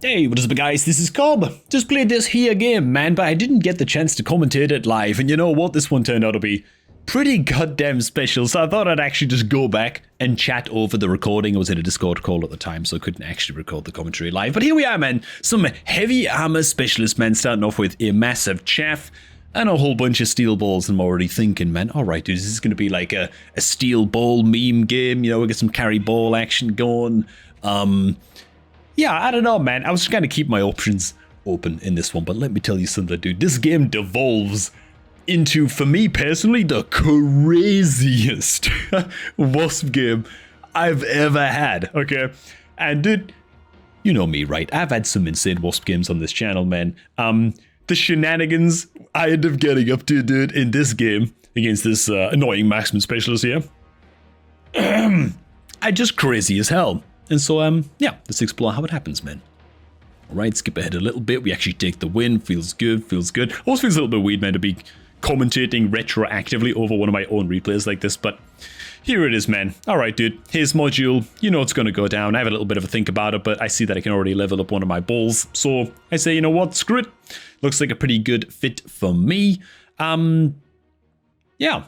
Hey, what is up guys, this is Cobb. Just played this here game, man, but I didn't get the chance to commentate it live, and you know what, this one turned out to be pretty goddamn special, so I thought I'd actually just go back and chat over the recording. I was in a Discord call at the time, so I couldn't actually record the commentary live, but here we are, man. Some heavy armor specialists, man, starting off with a massive chaff and a whole bunch of steel balls, and I'm already thinking, man, alright dude, this is going to be like a steel ball meme game, you know, we get some carry ball action going. Yeah, I don't know, man. I was just going to keep my options open in this one, but let me tell you something, dude. This game devolves into, for me personally, the craziest WASP game I've ever had, okay? And dude, you know me, right? I've had some insane WASP games on this channel, man. The shenanigans I end up getting up to, dude, in this game against this annoying marksman specialist here are just crazy as hell. And so, yeah, let's explore how it happens, man. Alright, skip ahead a little bit. We actually take the win. Feels good, feels good. Also feels a little bit weird, man, to be commentating retroactively over one of my own replays like this, but here it is, man. Alright, dude. Here's module. You know it's going to go down. I have a little bit of a think about it, but I see that I can already level up one of my balls. So I say, you know what? Screw it. Looks like a pretty good fit for me. Yeah.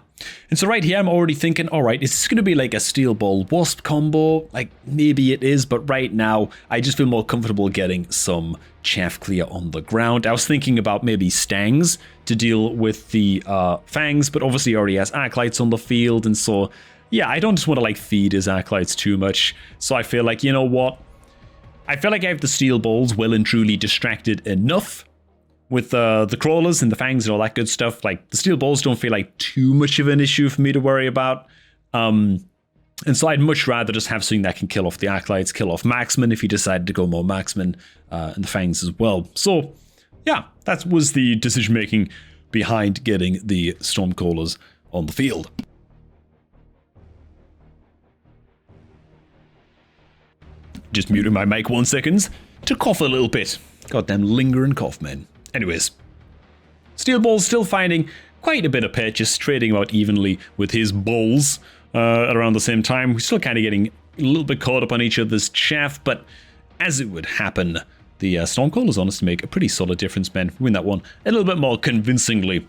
And so right here, I'm already thinking, all right, is this going to be like a steel ball wasp combo? Like, maybe it is, but right now, I just feel more comfortable getting some chaff clear on the ground. I was thinking about maybe stangs to deal with the fangs, but obviously he already has arc-lights on the field, and so, yeah, I don't just want to, like, feed his arc-lights too much. So I feel like, you know what? I feel like I have the steel balls well and truly distracted enough with the crawlers and the fangs and all that good stuff. Like, the steel balls don't feel like too much of an issue for me to worry about. And so I'd much rather just have something that can kill off the arc-lights, kill off marksman if you decided to go more marksman, and the fangs as well. So, yeah, that was the decision-making behind getting the stormcallers on the field. Just muting my mic 1 second to cough a little bit. Goddamn lingering cough, man. Anyways, Steel Ball's still finding quite a bit of purchase, trading about evenly with his balls around the same time. We're still kind of getting a little bit caught up on each other's chaff, but as it would happen, the Stormcallers honestly make a pretty solid difference, man. Win that one a little bit more convincingly. I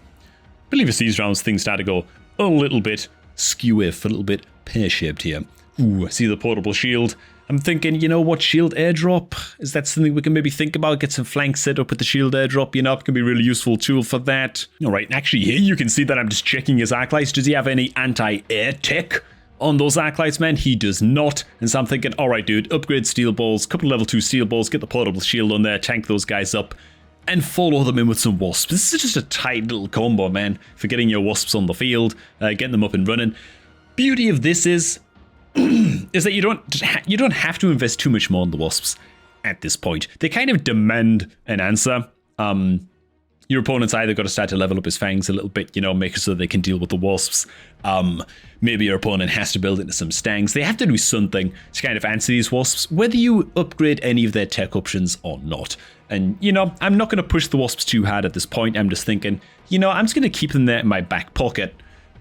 believe it's these rounds things start to go a little bit skew-if, a little bit pear-shaped here. Ooh, I see the portable shield. I'm thinking, you know what, shield airdrop? Is that something we can maybe think about? Get some flanks set up with the shield airdrop, you know, it can be a really useful tool for that. Alright, actually here you can see that I'm just checking his arc lights. Does he have any anti-air tech on those arc lights, man? He does not. And so I'm thinking, alright dude, upgrade steel balls, couple level 2 steel balls, get the portable shield on there, tank those guys up, and follow them in with some wasps. This is just a tight little combo, man, for getting your wasps on the field, getting them up and running. Beauty of this is that you don't have to invest too much more on the wasps at this point. They kind of demand an answer. Your opponent's either got to start to level up his fangs a little bit, you know, make it so they can deal with the wasps. Maybe your opponent has to build into some stangs. They have to do something to kind of answer these wasps, whether you upgrade any of their tech options or not. And, you know, I'm not going to push the wasps too hard at this point. I'm just thinking, you know, I'm just going to keep them there in my back pocket.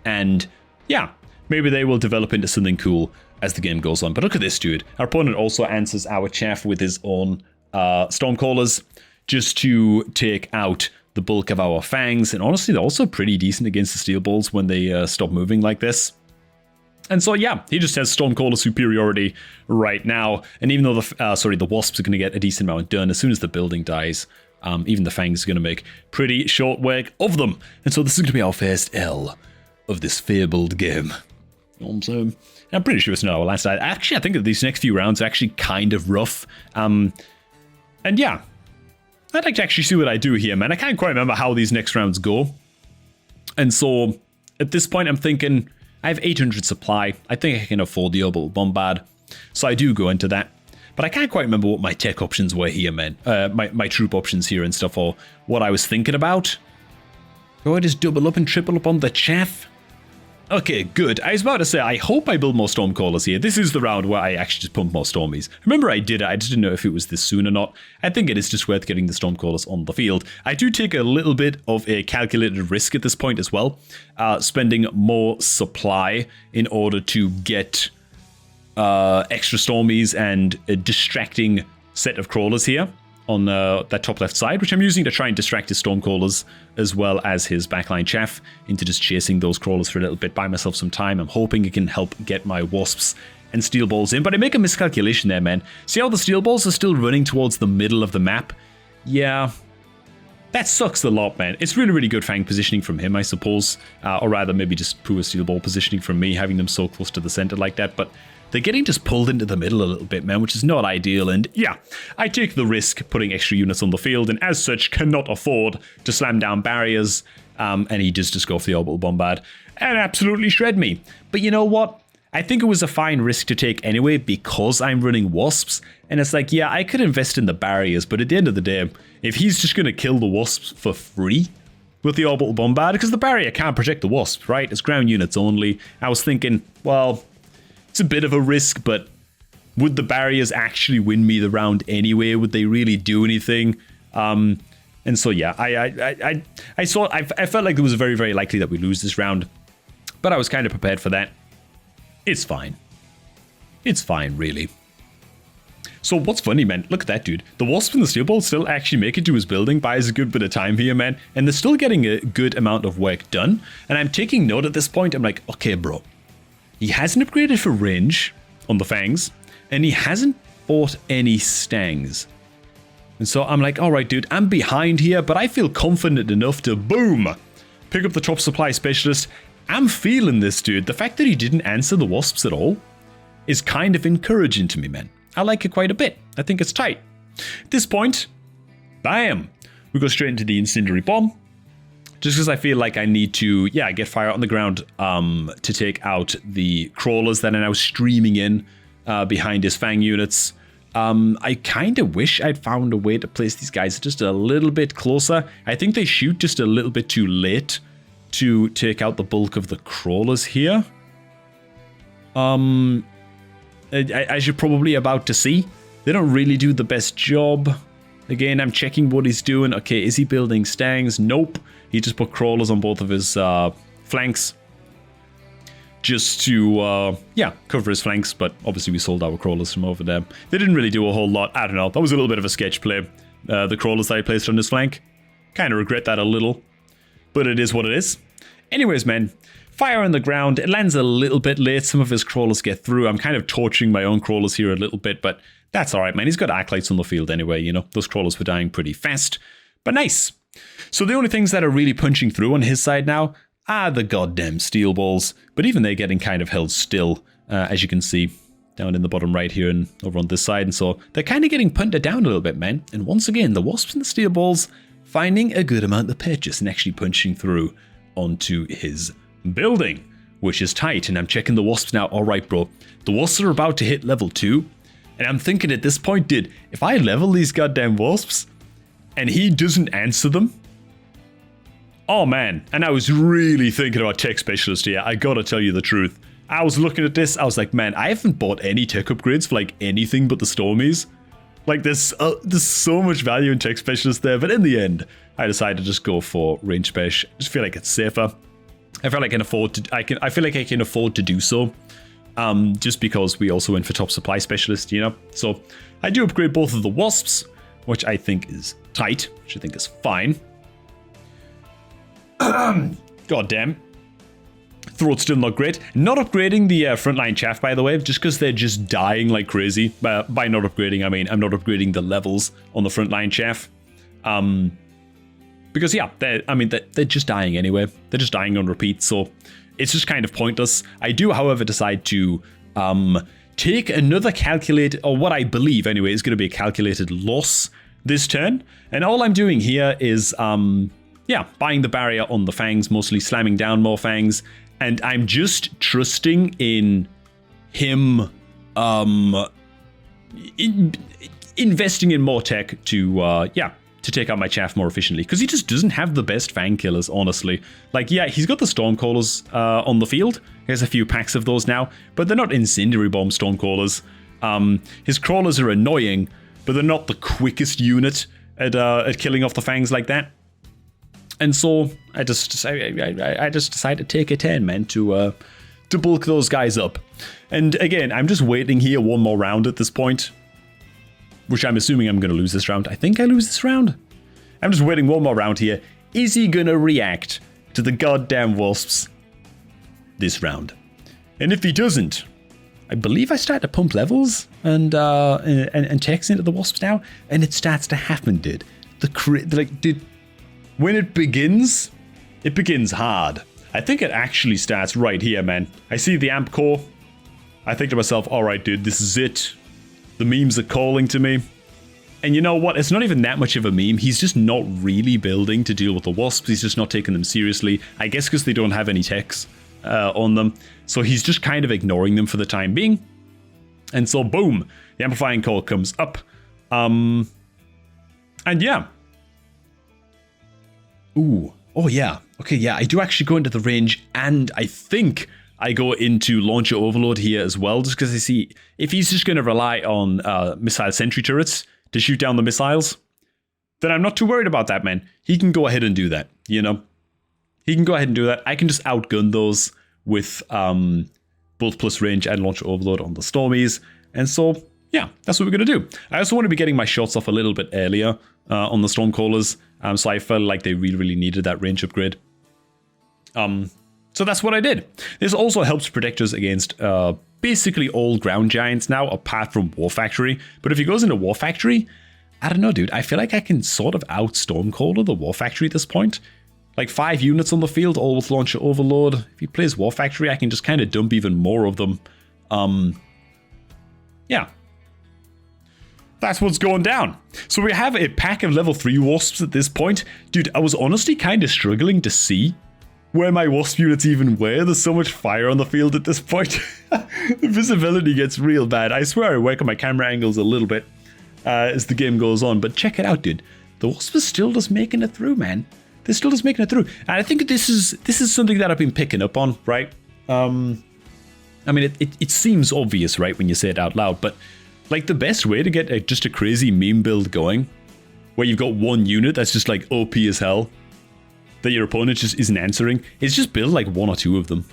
And, yeah, maybe they will develop into something cool as the game goes on. But look at this, dude. Our opponent also answers our chaff with his own Stormcallers just to take out the bulk of our fangs. And honestly, they're also pretty decent against the steel balls when they stop moving like this. And so, yeah, he just has Stormcaller superiority right now. And even though the wasps are going to get a decent amount done, as soon as the building dies, even the fangs are going to make pretty short work of them. And so this is going to be our first L of this fabled game. So I'm pretty sure it's not our last night. Actually, I think that these next few rounds are actually kind of rough. And yeah, I'd like to actually see what I do here, man. I can't quite remember how these next rounds go. And so at this point, I'm thinking I have 800 supply. I think I can afford the Orbital Bombard. So I do go into that. But I can't quite remember what my tech options were here, man. My troop options here and stuff, or what I was thinking about. Do I just double up and triple up on the chaff? Okay, good. I was about to say, I hope I build more Stormcallers here. This is the round where I actually just pump more Stormies. Remember I did it, I just didn't know if it was this soon or not. I think it is just worth getting the Stormcallers on the field. I do take a little bit of a calculated risk at this point as well. Spending more supply in order to get extra Stormies and a distracting set of crawlers here. on that top left side, which I'm using to try and distract his Stormcallers as well as his backline chaff into just chasing those crawlers for a little bit, buy myself some time. I'm hoping it can help get my wasps and steel balls in, but I make a miscalculation there, man. See how the steel balls are still running towards the middle of the map? Yeah, that sucks a lot, man. It's really, really good fang positioning from him, I suppose, or rather maybe just poor steel ball positioning from me, having them so close to the center like that, but they're getting just pulled into the middle a little bit, man, which is not ideal. And yeah, I take the risk putting extra units on the field and as such cannot afford to slam down barriers. And he does just go for the orbital bombard and absolutely shred me. But you know what? I think it was a fine risk to take anyway because I'm running wasps. And it's like, yeah, I could invest in the barriers, but at the end of the day, if he's just going to kill the wasps for free with the orbital bombard, because the barrier can't protect the wasps, right? It's ground units only. I was thinking, well, it's a bit of a risk, but would the barriers actually win me the round anyway? Would they really do anything? And so yeah, I felt like it was very, very likely that we lose this round, but I was kind of prepared for that. It's fine. It's fine, really. So what's funny, man, look at that dude. The wasp and the steel balls still actually make it to his building, buys a good bit of time here, man, and they're still getting a good amount of work done. And I'm taking note at this point. I'm like, okay, bro. He hasn't upgraded for range on the fangs, and he hasn't bought any stangs. And so I'm like, all right, dude, I'm behind here, but I feel confident enough to, boom, pick up the top supply specialist. I'm feeling this, dude. The fact that he didn't answer the wasps at all is kind of encouraging to me, man. I like it quite a bit. I think it's tight. At this point, bam, we go straight into the incendiary bomb. Just because I feel like I need to, yeah, get fire on the ground to take out the crawlers that are now streaming in behind his fang units. I kind of wish I'd found a way to place these guys just a little bit closer. I think they shoot just a little bit too late to take out the bulk of the crawlers here. As you're probably about to see, they don't really do the best job. Again, I'm checking what he's doing. Okay, is he building stangs? Nope. He just put crawlers on both of his flanks. Just to, yeah, cover his flanks. But obviously we sold our crawlers from over there. They didn't really do a whole lot. I don't know. That was a little bit of a sketch play. The crawlers that I placed on his flank. Kind of regret that a little. But it is what it is. Anyways, man. Fire on the ground. It lands a little bit late. Some of his crawlers get through. I'm kind of torching my own crawlers here a little bit. But that's alright, man. He's got acolytes on the field anyway, you know. Those crawlers were dying pretty fast. But nice. So the only things that are really punching through on his side now are the goddamn steel balls. But even they're getting kind of held still, as you can see, down in the bottom right here and over on this side. And so they're kind of getting punted down a little bit, man. And once again, the wasps and the steel balls finding a good amount of purchase and actually punching through onto his building, which is tight. And I'm checking the wasps now. Alright, bro. The wasps are about to hit level 2. And I'm thinking at this point, dude, if I level these goddamn wasps and he doesn't answer them, oh man. And I was really thinking about tech specialist here. I gotta tell you the truth. I was looking at this, I was like, man, I haven't bought any tech upgrades for like anything but the Stormies. Like there's so much value in tech specialist there, but in the end, I decided to just go for range special. I just feel like it's safer. I feel like I feel like I can afford to do so. Just because we also went for top supply specialist, you know. So I do upgrade both of the wasps, which I think is tight, which I think is fine. God damn. Throat's still not great. Not upgrading the frontline chaff, by the way, just because they're just dying like crazy. By not upgrading, I mean I'm not upgrading the levels on the frontline chaff. Because yeah, they're just dying anyway. They're just dying on repeat, so it's just kind of pointless. I do, however, decide to take another calculated, or what I believe anyway is going to be a calculated loss this turn. And all I'm doing here is, yeah, buying the barrier on the fangs, mostly slamming down more fangs. And I'm just trusting in him investing in more tech to, yeah, to take out my chaff more efficiently. Because he just doesn't have the best fang killers, honestly. Like, yeah, he's got the Stormcallers on the field. He has a few packs of those now, but they're not incendiary bomb Stormcallers. His crawlers are annoying, but they're not the quickest unit at killing off the fangs like that. And so I just decided to take a 10, man, to bulk those guys up. And again, I'm just waiting here one more round at this point. which I'm assuming I'm going to lose this round. I think I lose this round. I'm just waiting one more round here. Is he going to react to the goddamn wasps this round? And if he doesn't, I believe I start to pump levels and checks into the wasps now, and it starts to happen, dude. When it begins hard. I think it actually starts right here, man. I see the amp core. I think to myself, all right, dude, this is it. The memes are calling to me. And you know what? It's not even that much of a meme. He's just not really building to deal with the wasps. He's just not taking them seriously. I guess because they don't have any techs on them. So he's just kind of ignoring them for the time being. And so, boom, the amplifying core comes up. And yeah. Ooh. Oh, yeah. Okay, yeah, I do actually go into the range, and I think I go into launcher overload here as well, just because I see if he's just going to rely on missile sentry turrets to shoot down the missiles, then I'm not too worried about that, man. He can go ahead and do that, you know? He can go ahead and do that. I can just outgun those with both plus range and launcher overload on the Stormies. And so, yeah, that's what we're going to do. I also want to be getting my shots off a little bit earlier on the Stormcallers. So I felt like they really, really needed that range upgrade. So that's what I did. This also helps protect us against basically all ground giants now, apart from War Factory. But if he goes into War Factory, I don't know, dude. I feel like I can sort of out Stormcaller the War Factory at this point. Like 5 units on the field, all with launcher overload. If he plays War Factory, I can just kind of dump even more of them. Yeah. That's what's going down. So we have a pack of level 3 wasps at this point. Dude, I was honestly kind of struggling to see where my wasp units even were. There's so much fire on the field at this point. The visibility gets real bad. I swear I work on my camera angles a little bit as the game goes on. But check it out, dude. The wasp is still just making it through, man. They're still just making it through. And I think this is something that I've been picking up on, right? I mean, it seems obvious, right, when you say it out loud. But like the best way to get just a crazy meme build going, where you've got one unit that's just like OP as hell, that your opponent just isn't answering, is just build like 1 or 2 of them.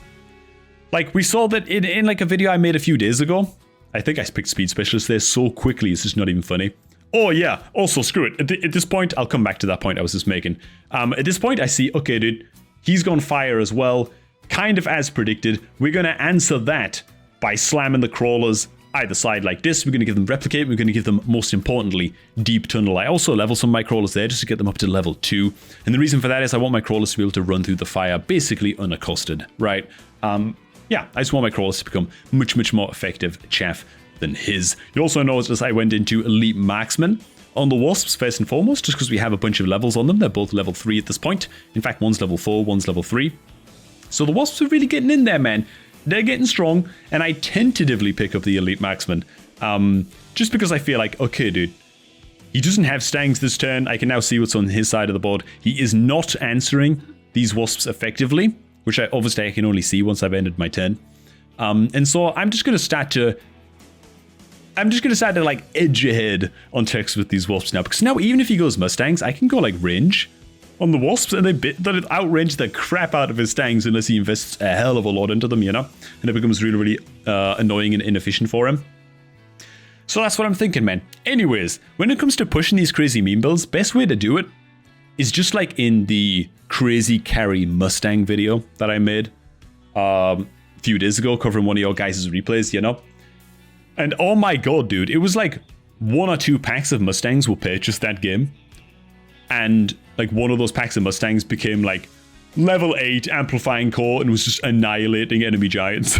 Like we saw that in like a video I made a few days ago. I think I picked Speed Specialist there so quickly, it's just not even funny. Oh yeah, also screw it. At this point, I'll come back to that point I was just making. At this point I see, okay dude, he's gone fire as well. Kind of as predicted. We're going to answer that by slamming the crawlers either side like this. We're going to give them replicate. We're going to give them, most importantly, deep tunnel. I also level some of my crawlers there just to get them up to level 2. And the reason for that is I want my crawlers to be able to run through the fire basically unaccosted, right? Yeah, I just want my crawlers to become much, much more effective chaff than his. You also notice I went into Elite Marksman on the Wasps first and foremost, just because we have a bunch of levels on them. They're both level 3 at this point. In fact, one's level 4, one's level 3. So the Wasps are really getting in there, man. They're getting strong, and I tentatively pick up the Elite Marksman. Just because I feel like, okay, dude, he doesn't have Stangs this turn. I can now see what's on his side of the board. He is not answering these Wasps effectively, which I can only see once I've ended my turn. And so I'm just going to start to like edge ahead on techs with these Wasps now, because now even if he goes Mustangs, I can go like range on the Wasps, and they outrange the crap out of his Stangs unless he invests a hell of a lot into them, you know? And it becomes really, really annoying and inefficient for him. So that's what I'm thinking, man. Anyways, when it comes to pushing these crazy meme builds, best way to do it is just like in the crazy carry Mustang video that I made a few days ago, covering one of your guys' replays, you know? And oh my god, dude, it was like 1 or 2 packs of Mustangs were purchased that game. And like one of those packs of Mustangs became like level 8 amplifying core and was just annihilating enemy giants.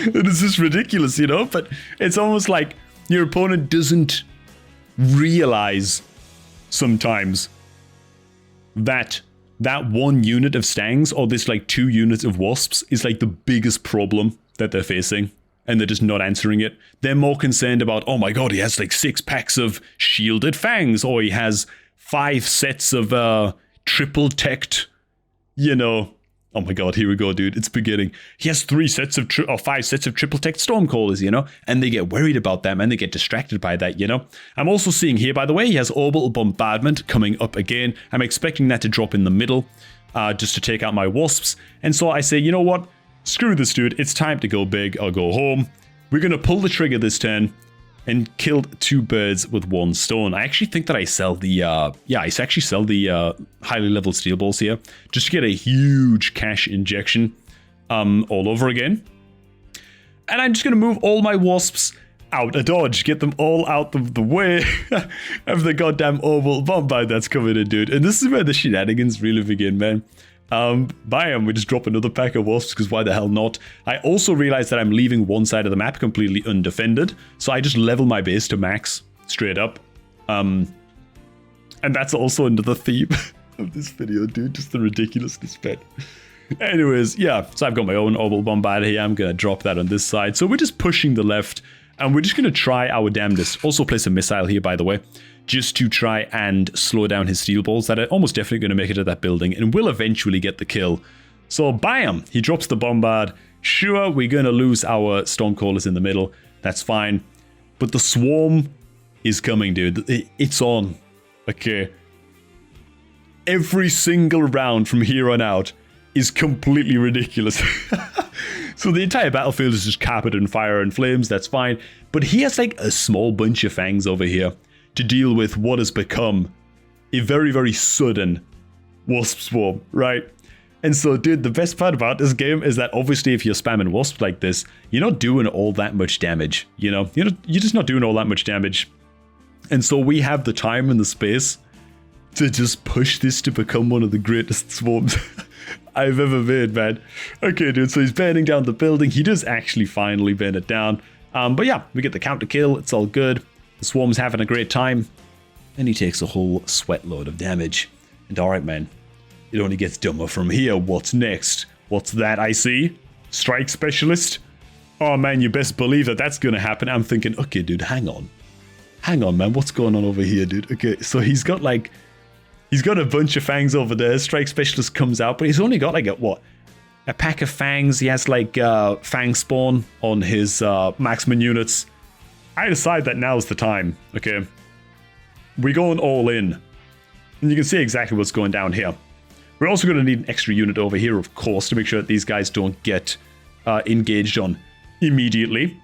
It is just ridiculous, you know? But it's almost like your opponent doesn't realize sometimes that that 1 unit of Stangs or this like 2 units of Wasps is like the biggest problem that they're facing. And they're just not answering it. They're more concerned about, oh my god, he has like 6 packs of shielded fangs, or he has 5 sets of triple teched, you know. Oh my god, here we go, dude. It's beginning. He has 5 sets of triple teched Stormcallers, you know. And they get worried about them and they get distracted by that, you know. I'm also seeing here, by the way, he has Orbital Bombardment coming up again. I'm expecting that to drop in the middle just to take out my Wasps. And so I say, you know what? Screw this, dude. It's time to go big or go home. We're going to pull the trigger this turn. and killed 2 birds with 1 stone. I actually think that I sell the, I actually sell the highly leveled steel balls here just to get a huge cash injection all over again. And I'm just going to move all my wasps out of dodge, get them all out of the way of the goddamn orbital bombard that's coming in, dude. And this is where the shenanigans really begin, man. Bam, we just drop another pack of wasps, because why the hell not? I also realized that I'm leaving one side of the map completely undefended, so I just level my base to max, straight up. And that's also another theme of this video, dude, just the ridiculousness, man. Anyways, yeah, so I've got my own orbital bombard here. I'm gonna drop that on this side. So we're just pushing the left, and we're just gonna try our damnedest. Also place a missile here, by the way, just to try and slow down his steel balls that are almost definitely going to make it to that building and will eventually get the kill. So bam, he drops the bombard. Sure, we're going to lose our Stormcallers in the middle. That's fine. But the swarm is coming, dude. It's on. Okay. Every single round from here on out is completely ridiculous. So the entire battlefield is just carpeted in fire and flames. That's fine. But he has like a small bunch of fangs over here to deal with what has become a very, very sudden wasp swarm, right? And so, dude, the best part about this game is that obviously if you're spamming wasps like this, you're not doing all that much damage, you know? You're just not doing all that much damage. And so we have the time and the space to just push this to become one of the greatest swarms I've ever made, man. Okay, dude, so he's burning down the building. He does actually finally burn it down. But yeah, we get the counter kill. It's all good. The swarm's having a great time, and he takes a whole sweat load of damage. And alright, man, it only gets dumber from here. What's next? What's that I see? Strike Specialist? Oh man, you best believe that that's gonna happen. I'm thinking, okay, dude, hang on. Hang on, man, what's going on over here, dude? Okay, so he's got a bunch of fangs over there. Strike Specialist comes out, but he's only got like a pack of fangs. He has like fang spawn on his marksman units. I decide that now's the time, okay? We're going all in. And you can see exactly what's going down here. We're also going to need an extra unit over here, of course, to make sure that these guys don't get engaged on immediately.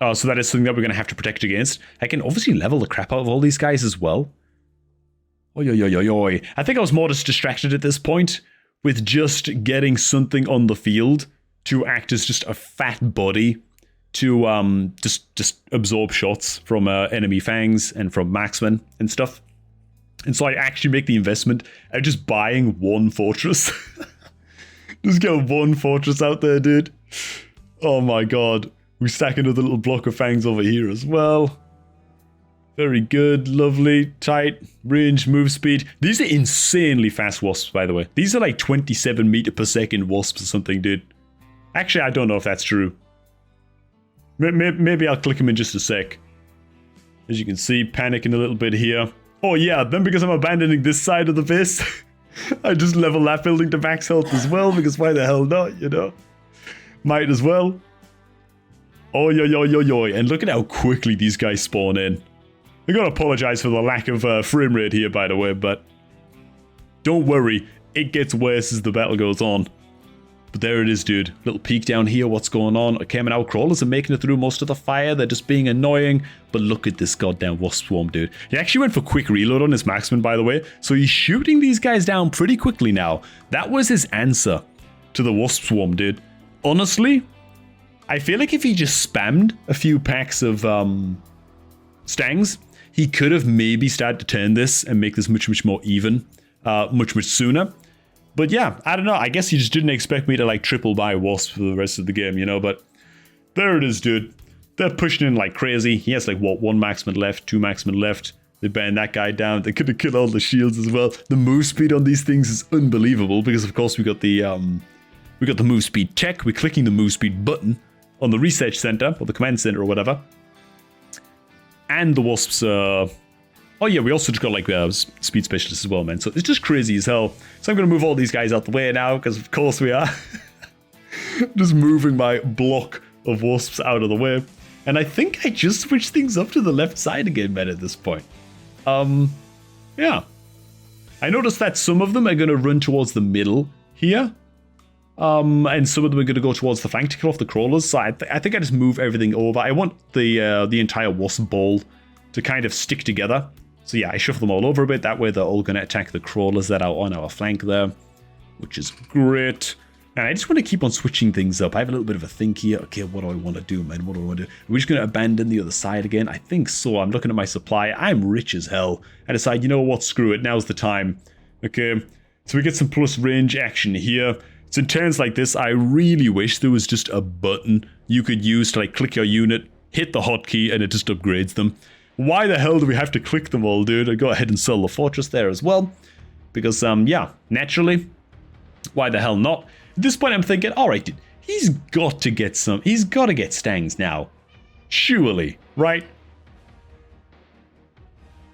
So that is something that we're going to have to protect against. I can obviously level the crap out of all these guys as well. Oi, oi, oi, oi, oi. I think I was more just distracted at this point with just getting something on the field to act as just a fat body to just absorb shots from enemy fangs and from marksmen and stuff. And so I actually make the investment of just buying one fortress. Just get one fortress out there, dude. Oh my god. We stack another little block of fangs over here as well. Very good, lovely, tight, range, move speed. These are insanely fast wasps, by the way. These are like 27 meter per second wasps or something, dude. Actually, I don't know if that's true. Maybe I'll click them in just a sec. As you can see, panicking a little bit here. Oh yeah, then because I'm abandoning this side of the base, I just level that building to max health as well, because why the hell not, you know? Might as well. Oh, yo, yo, yo, yo. And look at how quickly these guys spawn in. I gotta apologize for the lack of frame rate here, by the way, but don't worry, it gets worse as the battle goes on. But there it is, dude. Little peek down here, what's going on? Okay, and our crawlers are making it through most of the fire. They're just being annoying. But look at this goddamn wasp swarm, dude. He actually went for quick reload on his marksman, by the way. So he's shooting these guys down pretty quickly now. That was his answer to the wasp swarm, dude. Honestly, I feel like if he just spammed a few packs of stangs, he could have maybe started to turn this and make this much, much more even, much, much sooner. But yeah, I don't know. I guess he just didn't expect me to like triple buy wasps for the rest of the game, you know? But there it is, dude. They're pushing in like crazy. He has like, what, 1 marksman left, 2 marksmen left. They burned that guy down. They could have killed all the shields as well. The move speed on these things is unbelievable because, of course, we got the move speed check. We're clicking the move speed button on the research center or the command center or whatever. And the wasps oh yeah, we also just got like speed specialists as well, man. So it's just crazy as hell. So I'm going to move all these guys out the way now, because of course we are. Just moving my block of wasps out of the way. And I think I just switched things up to the left side again, man, at this point. Yeah. I noticed that some of them are going to run towards the middle here. And some of them are going to go towards the flank to kill off the crawlers. So I think I just move everything over. I want the entire wasp ball to kind of stick together. So yeah, I shuffle them all over a bit. That way they're all going to attack the crawlers that are on our flank there, which is great. And I just want to keep on switching things up. I have a little bit of a think here. Okay, what do I want to do, man? What do I want to do? Are we just going to abandon the other side again? I think so. I'm looking at my supply. I'm rich as hell. I decide, you know what? Screw it. Now's the time. Okay, so we get some plus range action here. So in turns like this, I really wish there was just a button you could use to like click your unit, hit the hotkey, and it just upgrades them. Why the hell do we have to click them all, dude? I'd go ahead and sell the fortress there as well. Because, yeah, naturally, why the hell not? At this point, I'm thinking, alright, dude, he's got to get stangs now. Surely, right?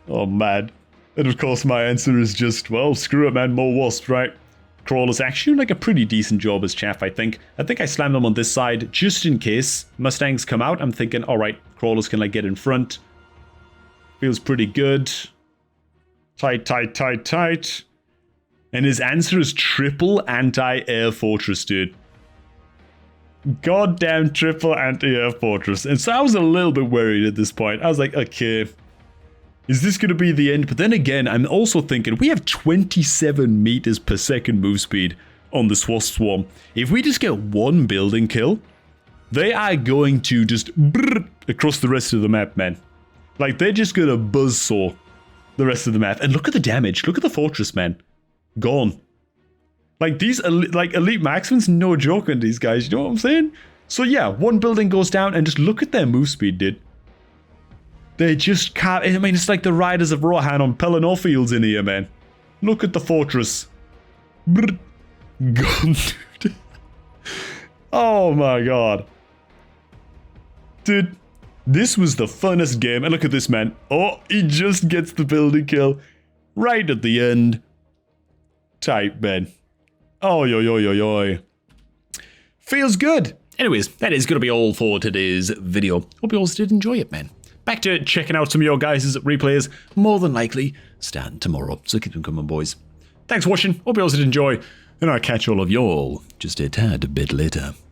Oh, man. And of course, my answer is just, well, screw it, man, more wasps, right? Crawlers actually doing like a pretty decent job as chaff, I think. I think I slam them on this side just in case Mustangs come out. I'm thinking, alright, crawlers can like get in front. Feels pretty good. Tight, tight, tight, tight. And his answer is triple anti-air fortress, dude. Goddamn triple anti-air fortress. And so I was a little bit worried at this point. I was like, okay, is this going to be the end? But then again, I'm also thinking we have 27 meters per second move speed on this wasp swarm. If we just get one building kill, they are going to just across the rest of the map, man. Like, they're just going to buzzsaw the rest of the map. And look at the damage. Look at the fortress, man. Gone. Like, these elite marksmen's no joke on these guys. You know what I'm saying? So, yeah, one building goes down and just look at their move speed, dude. They just can't... I mean, it's like the Riders of Rohan on Pelennor Fields in here, man. Look at the fortress. Gone, dude. Oh, my God. Dude. This was the funnest game. And look at this, man. Oh, he just gets the building kill right at the end. Tight, man. Oh, yo, yo, yo, yo. Feels good. Anyways, that is going to be all for today's video. Hope you all did enjoy it, man. Back to checking out some of your guys' replays. More than likely, stand tomorrow. So keep them coming, boys. Thanks for watching. Hope you all did enjoy. And I'll catch all of y'all just a tad bit later.